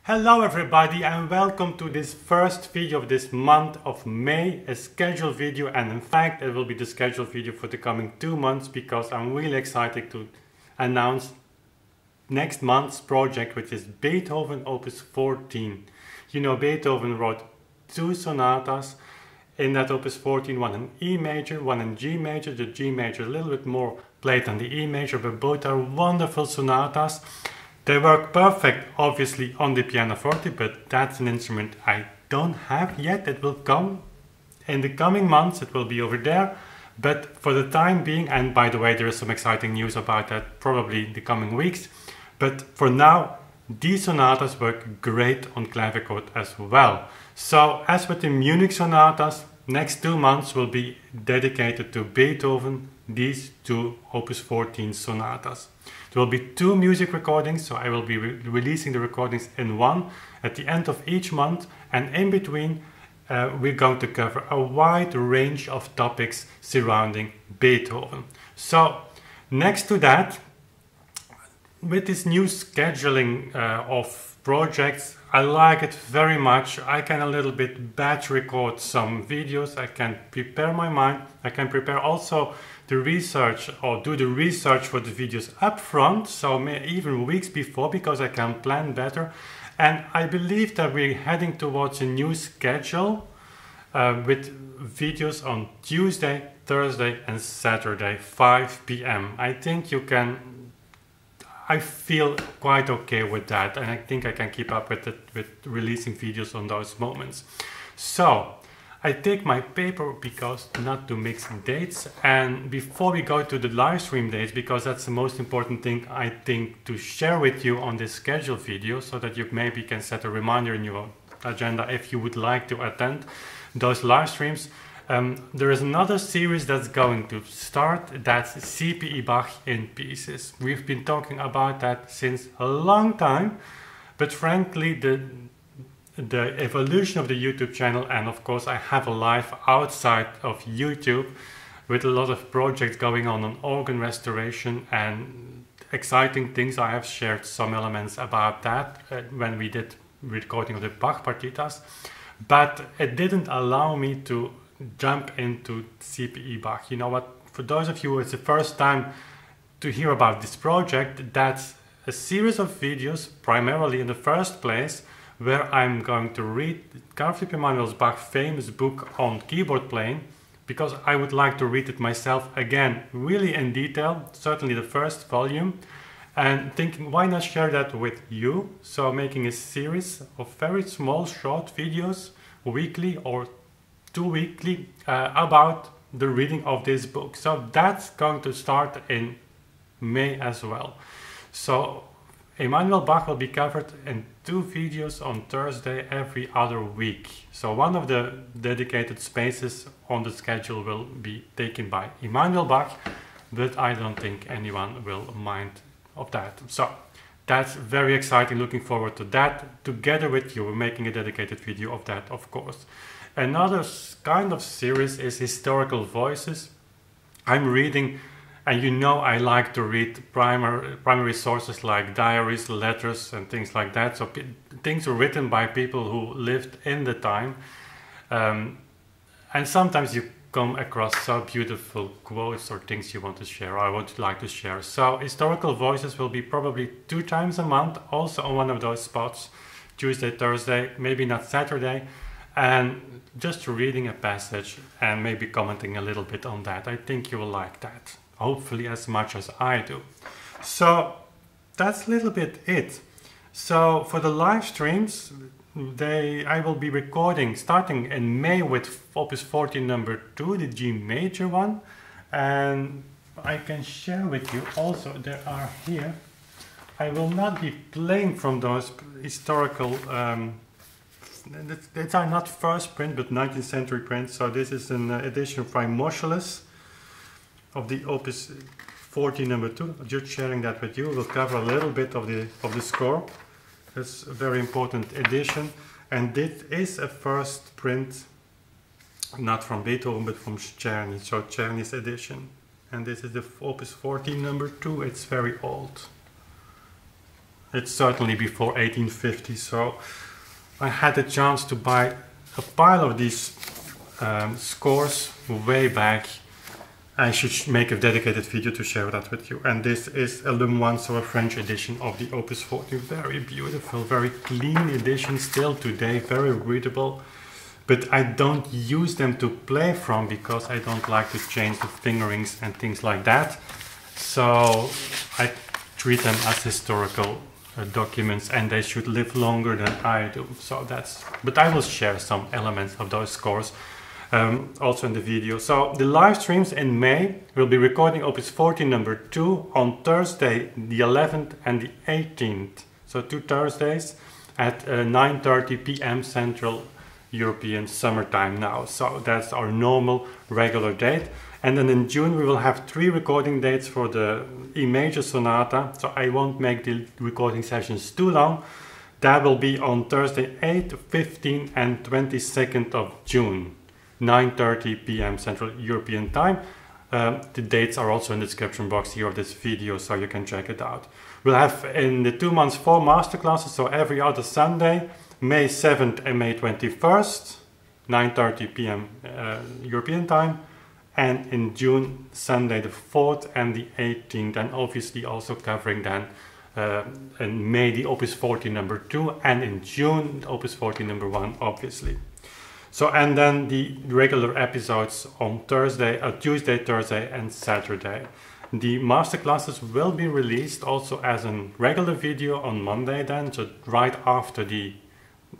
Hello everybody and welcome to this first video of this month of May, a scheduled video, and in fact it will be the scheduled video for the coming 2 months because I'm really excited to announce next month's project, which is Beethoven Opus 14. You know, Beethoven wrote 2 sonatas in that Opus 14, one in E major, one in G major. The G major a little bit more played than the E major, but both are wonderful sonatas. They work perfect, obviously, on the pianoforte, but that's an instrument I don't have yet. It will come in the coming months. It will be over there. But for the time being, and by the way, there is some exciting news about that probably in the coming weeks. But for now, these sonatas work great on clavichord as well. So, as with the Munich sonatas, next 2 months will be dedicated to Beethoven, these 2 Opus 14 sonatas. There will be 2 music recordings, so I will be releasing the recordings in one at the end of each month, and in between we're going to cover a wide range of topics surrounding Beethoven. So next to that, with this new scheduling of projects, I like it very much. I can a little bit batch record some videos. I can prepare my mind. I can prepare also the research or do the research for the videos up front, so even weeks before, because I can plan better. And I believe that we're heading towards a new schedule with videos on Tuesday, Thursday and Saturday, 5 p.m. I think you can, I feel quite okay with that, and I think I can keep up with it, with releasing videos on those moments. So I take my paper because not to mix dates, and before we go to the live stream dates, because that's the most important thing I think to share with you on this scheduled video, so that you maybe can set a reminder in your agenda if you would like to attend those live streams. There is another series that's going to start, that's CPEBACH in pieces. We've been talking about that since a long time, but frankly the evolution of the YouTube channel, and of course I have a life outside of YouTube with a lot of projects going on organ restoration and exciting things. I have shared some elements about that when we did recording of the Bach partitas, but it didn't allow me to jump into CPEBACH. You know what, for those of you who it's the first time to hear about this project, that's a series of videos primarily in the first place where I'm going to read Carl Philipp Emanuel Bach's famous book on keyboard playing, because I would like to read it myself again, really in detail, certainly the first volume, and thinking why not share that with you. So making a series of very small short videos, weekly or 2 weekly, about the reading of this book. So that's going to start in May as well. So Emanuel Bach will be covered in 2 videos on Thursday every other week. So one of the dedicated spaces on the schedule will be taken by Emanuel Bach, but I don't think anyone will mind of that. So that's very exciting, looking forward to that. Together with you, we're making a dedicated video of that, of course. Another kind of series is Historical Voices. I'm reading, and you know I like to read primary sources like diaries, letters and things like that. So things are written by people who lived in the time. And sometimes you come across so beautiful quotes or things you want to share, or I would like to share. So Historical Voices will be probably 2 times a month, also on one of those spots, Tuesday, Thursday, maybe not Saturday. And just reading a passage and maybe commenting a little bit on that. I think you will like that, hopefully as much as I do. So that's a little bit it. So for the live streams, I will be recording starting in May with Opus 14 number 2, the G major one, and I can share with you also, there are here, I will not be playing from those historical these are not first print but 19th century prints. So this is an edition by Moscheles of the Opus 14 number 2. Just sharing that with you. We'll cover a little bit of the score. It's a very important edition, and this is a first print, not from Beethoven but from Czerny, so Czerny's edition. And this is the Opus 14 number 2. It's very old. it's certainly before 1850, so I had a chance to buy a pile of these scores way back. I should make a dedicated video to share that with you. And this is a Le Moine, so a French edition of the Opus 40. Very beautiful, very clean edition still today, very readable. But I don't use them to play from because I don't like to change the fingerings and things like that. So I treat them as historical documents, and they should live longer than I do. So that's, but I will share some elements of those scores also in the video. So the live streams in May will be recording Opus 40 number 2 on Thursday the 11th and the 18th. So 2 Thursdays at 9:30 PM Central European summertime now. So that's our normal regular date. And then in June we will have 3 recording dates for the E major sonata. So I won't make the recording sessions too long. That will be on Thursday 8th, 15th and 22nd of June. 9:30 PM Central European time. The dates are also in the description box here of this video, so you can check it out. We'll have in the 2 months 4 masterclasses, so every other Sunday, May 7th and May 21st, 9:30 PM European time, and in June, Sunday the 4th and the 18th, and obviously also covering then in May the Opus 40 number 2, and in June the Opus 40 number 1, obviously. So, and then the regular episodes on Tuesday, Thursday and Saturday. The masterclasses will be released also as a regular video on Monday then, so right after the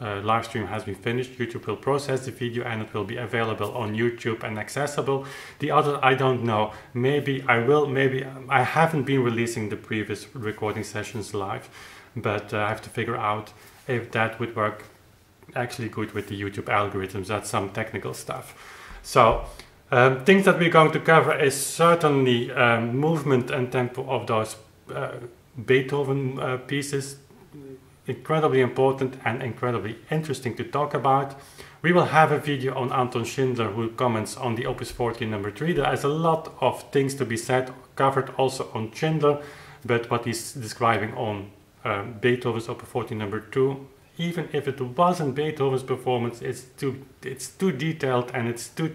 live stream has been finished. YouTube will process the video and it will be available on YouTube and accessible. The other, I don't know, maybe I will, maybe I haven't been releasing the previous recording sessions live, but I have to figure out if that would work actually good with the YouTube algorithms. That's some technical stuff. So things that we're going to cover is certainly movement and tempo of those Beethoven pieces. Incredibly important and incredibly interesting to talk about. We will have a video on Anton Schindler, who comments on the Opus 40 number 3. There is a lot of things to be said, covered also on Schindler, but what he's describing on Beethoven's Opus 40 number 2, even if it wasn't Beethoven's performance, it's too detailed and it's too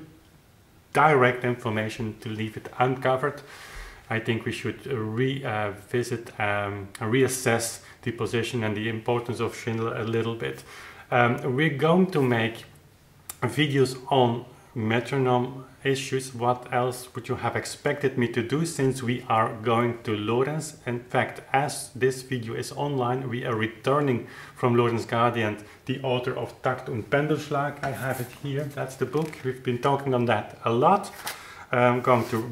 direct information to leave it uncovered. I think we should revisit and reassess the position and the importance of Schindler a little bit. We're going to make videos on metronome issues. What else would you have expected me to do, since we are going to Lorenz? In fact, as this video is online, we are returning from Lorenz Gradient, the author of Takt und Pendelschlag. I have it here, that's the book. We've been talking on that a lot. I'm going to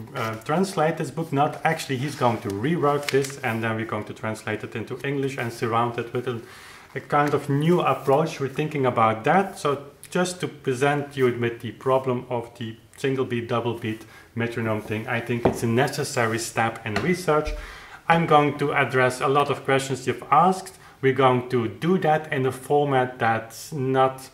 translate this book. Not actually, he's going to rewrite this, and then we're going to translate it into English and surround it with a kind of new approach. We're thinking about that. So just to present you with the problem of the single beat, double beat metronome thing, I think it's a necessary step in research. I'm going to address a lot of questions you've asked. We're going to do that in a format that's not...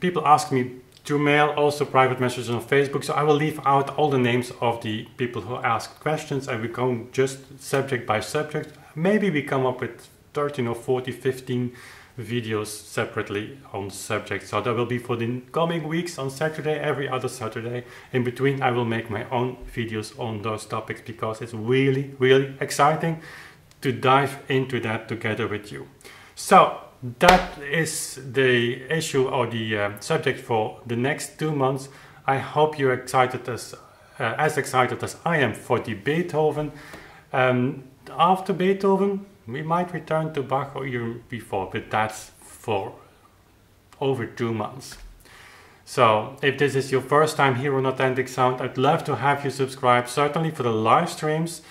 people ask me to mail also private messages on Facebook, so I will leave out all the names of the people who asked questions, and we go just subject by subject. Maybe we come up with 13 or 40, 15 videos separately on subjects. So that will be for the coming weeks on Saturday, every other Saturday. In between, I will make my own videos on those topics, because it's really, really exciting to dive into that together with you. So that is the issue or the subject for the next 2 months. I hope you're excited as excited as I am for the Beethoven. After Beethoven, we might return to Bach or even before, but that's for over 2 months. So if this is your first time here on Authentic Sound, I'd love to have you subscribe, certainly for the live streams.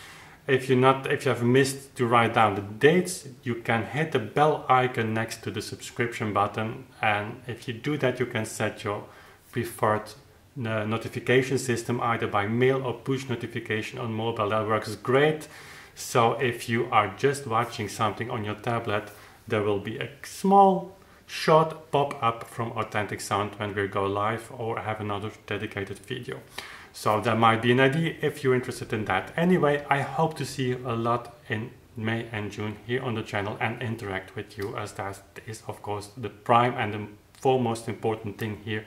If you have missed to write down the dates, you can hit the bell icon next to the subscription button, and if you do that, you can set your preferred notification system either by mail or push notification on mobile. That works great. So if you are just watching something on your tablet, there will be a small short pop-up from Authentic Sound when we go live or have another dedicated video. So that might be an idea if you're interested in that. Anyway, I hope to see you a lot in May and June here on the channel and interact with you, as that is of course the prime and the foremost important thing here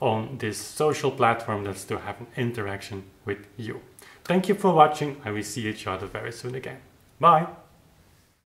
on this social platform, that's to have an interaction with you. Thank you for watching, and we see each other very soon again. Bye!